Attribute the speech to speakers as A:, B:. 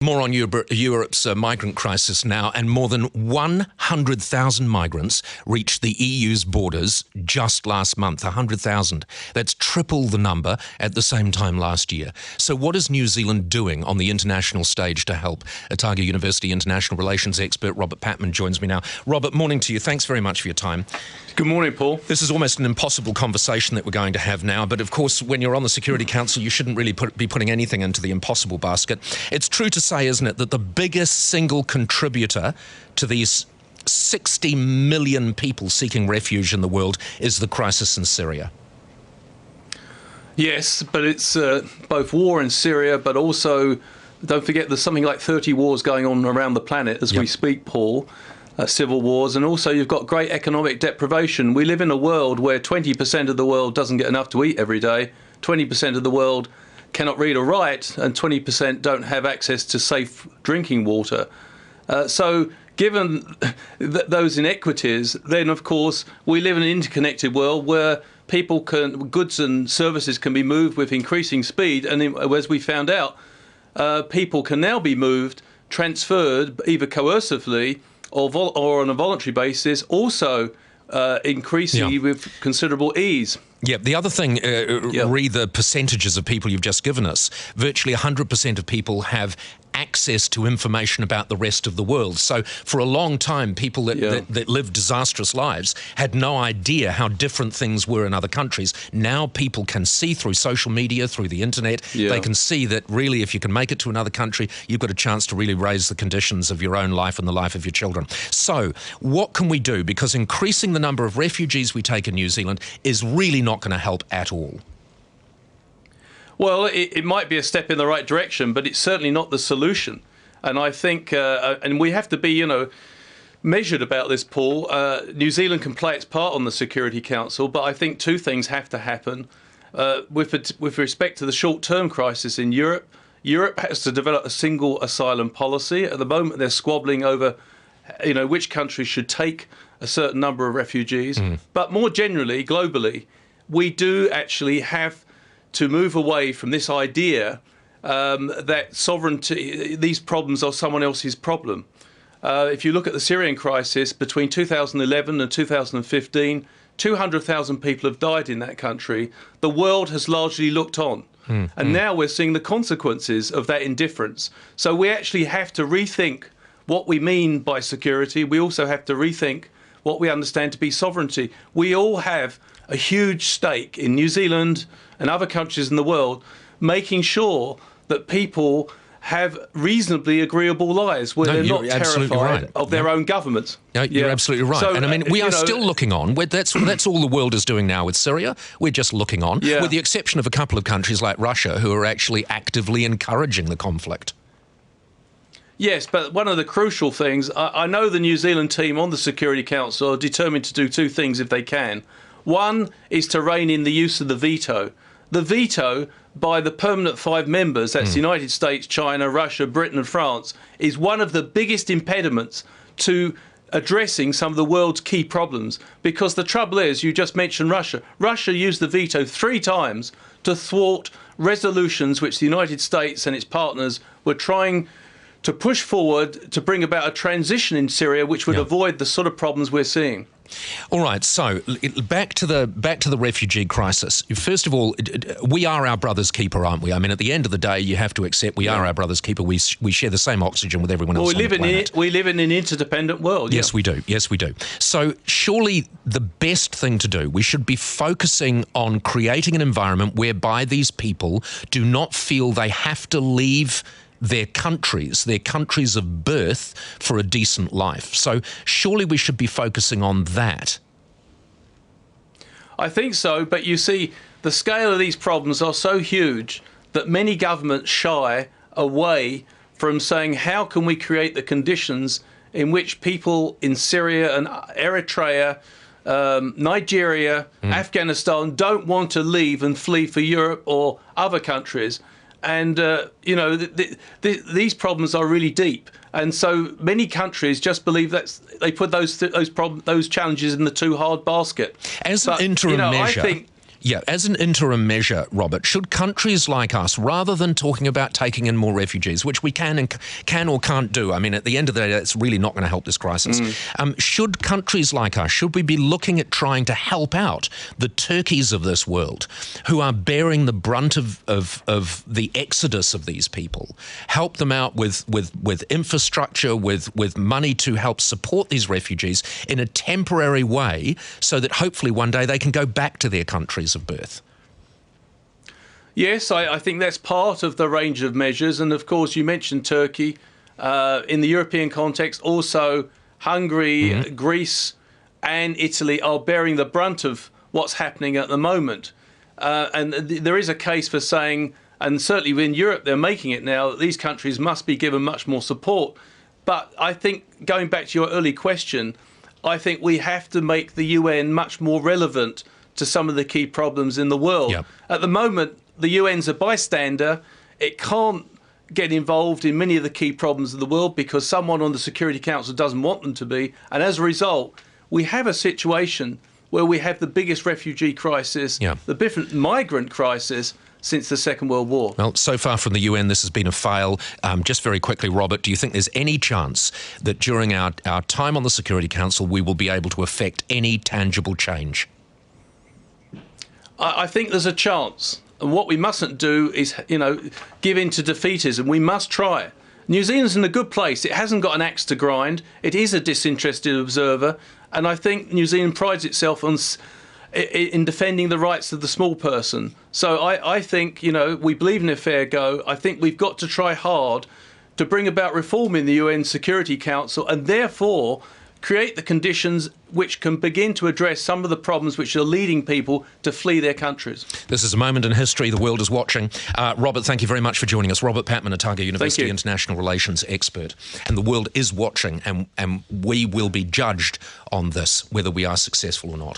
A: More on Europe's migrant crisis now, and more than 100,000 migrants reached the EU's borders just last month. 100,000. That's triple the number at the same time last year. So what is New Zealand doing on the international stage to help? Otago University international relations expert Robert Patman joins me now. Robert, morning to you. Thanks very much for your time.
B: Good morning, Paul.
A: This is almost an impossible conversation that we're going to have now, but of course, when you're on the Security Council, you shouldn't really be putting anything into the impossible basket. It's true to say, isn't it, that the biggest single contributor to these 60 million people seeking refuge in the world is the crisis in Syria?
B: Yes, but it's both war in Syria, but also, don't forget, there's something like 30 wars going on around the planet as we speak, Paul. Civil wars, and also you've got great economic deprivation. We live in a world where 20% of the world doesn't get enough to eat every day, 20% of the world cannot read or write, and 20% don't have access to safe drinking water. So given those inequities, then of course we live in an interconnected world where goods and services can be moved with increasing speed, and as we found out, people can now be moved, transferred either coercively or on a voluntary basis, also increasingly with considerable ease.
A: Yeah, the other thing, re the percentages of people you've just given us, virtually 100% of people have access to information about the rest of the world. So for a long time, people that lived disastrous lives had no idea how different things were in other countries. Now people can see through social media, through the internet, they can see that really if you can make it to another country, you've got a chance to really raise the conditions of your own life and the life of your children. So what can we do? Because increasing the number of refugees we take in New Zealand is really not going to help at all.
B: Well, it might be a step in the right direction, but it's certainly not the solution. And I think, and we have to be, measured about this, Paul. New Zealand can play its part on the Security Council, but I think two things have to happen. With respect to the short-term crisis in Europe, Europe has to develop a single asylum policy. At the moment, they're squabbling over, which country should take a certain number of refugees. But more generally, globally, we do actually have to move away from this idea that sovereignty, these problems are someone else's problem. If you look at the Syrian crisis, between 2011 and 2015, 200,000 people have died in that country. The world has largely looked on. And now we're seeing the consequences of that indifference. So we actually have to rethink what we mean by security. We also have to rethink what we understand to be sovereignty. We all have a huge stake in New Zealand and other countries in the world, making sure that people have reasonably agreeable lives where they're not terrified of their own governments.
A: You're absolutely right. So, and I mean, we are still looking on. That's all the world is doing now with Syria. We're just looking on, with the exception of a couple of countries like Russia who are actually actively encouraging the conflict.
B: Yes, but one of the crucial things, I know the New Zealand team on the Security Council are determined to do two things if they can. One is to rein in the use of the veto. The veto by the permanent 5 members, that's the United States, China, Russia, Britain and France, is one of the biggest impediments to addressing some of the world's key problems. Because the trouble is, you just mentioned Russia. Russia used the veto 3 times to thwart resolutions which the United States and its partners were trying to push forward to bring about a transition in Syria which would avoid the sort of problems we're seeing.
A: All right, so back to the refugee crisis. First of all, we are our brother's keeper, aren't we? I mean, at the end of the day, you have to accept we are our brother's keeper. We share the same oxygen with everyone else on the planet.
B: We live in an interdependent world.
A: Yes, we do. Yes, we do. So surely the best thing to do, we should be focusing on creating an environment whereby these people do not feel they have to leave their countries of birth for a decent life. So surely we should be focusing on that.
B: I think so, but you see, the scale of these problems are so huge that many governments shy away from saying, how can we create the conditions in which people in Syria and Eritrea, Nigeria, Afghanistan don't want to leave and flee for Europe or other countries. And, these problems are really deep. And so many countries just believe that they put those challenges in the too hard basket.
A: As an interim measure, Yeah, as an interim measure, Robert, should countries like us, rather than talking about taking in more refugees, which we can or can't do, I mean, at the end of the day, that's really not going to help this crisis. Should countries like us, should we be looking at trying to help out the Turkeys of this world who are bearing the brunt of the exodus of these people, help them out with infrastructure, with money to help support these refugees in a temporary way so that hopefully one day they can go back to their countries of birth?
B: Yes, I think that's part of the range of measures. And of course, you mentioned Turkey. In the European context, also Hungary, Greece and Italy are bearing the brunt of what's happening at the moment. And there is a case for saying, and certainly in Europe they're making it now, that these countries must be given much more support. But I think, going back to your early question, I think we have to make the UN much more relevant to some of the key problems in the world.
A: Yep.
B: At the moment, the UN's a bystander. It can't get involved in many of the key problems of the world because someone on the Security Council doesn't want them to be. And as a result, we have a situation where we have the biggest refugee crisis, the biggest migrant crisis since the Second World War.
A: Well, so far from the UN, this has been a fail. Just very quickly, Robert, do you think there's any chance that during our time on the Security Council we will be able to affect any tangible change?
B: I think there's a chance. And what we mustn't do is, give in to defeatism. We must try. New Zealand's in a good place. It hasn't got an axe to grind. It is a disinterested observer. And I think New Zealand prides itself on in defending the rights of the small person. So I think, we believe in a fair go. I think we've got to try hard to bring about reform in the UN Security Council and therefore create the conditions which can begin to address some of the problems which are leading people to flee their countries.
A: This is a moment in history. The world is watching. Robert, thank you very much for joining us. Robert Patman, Otago University International Relations expert. And the world is watching, and we will be judged on this, whether we are successful or not.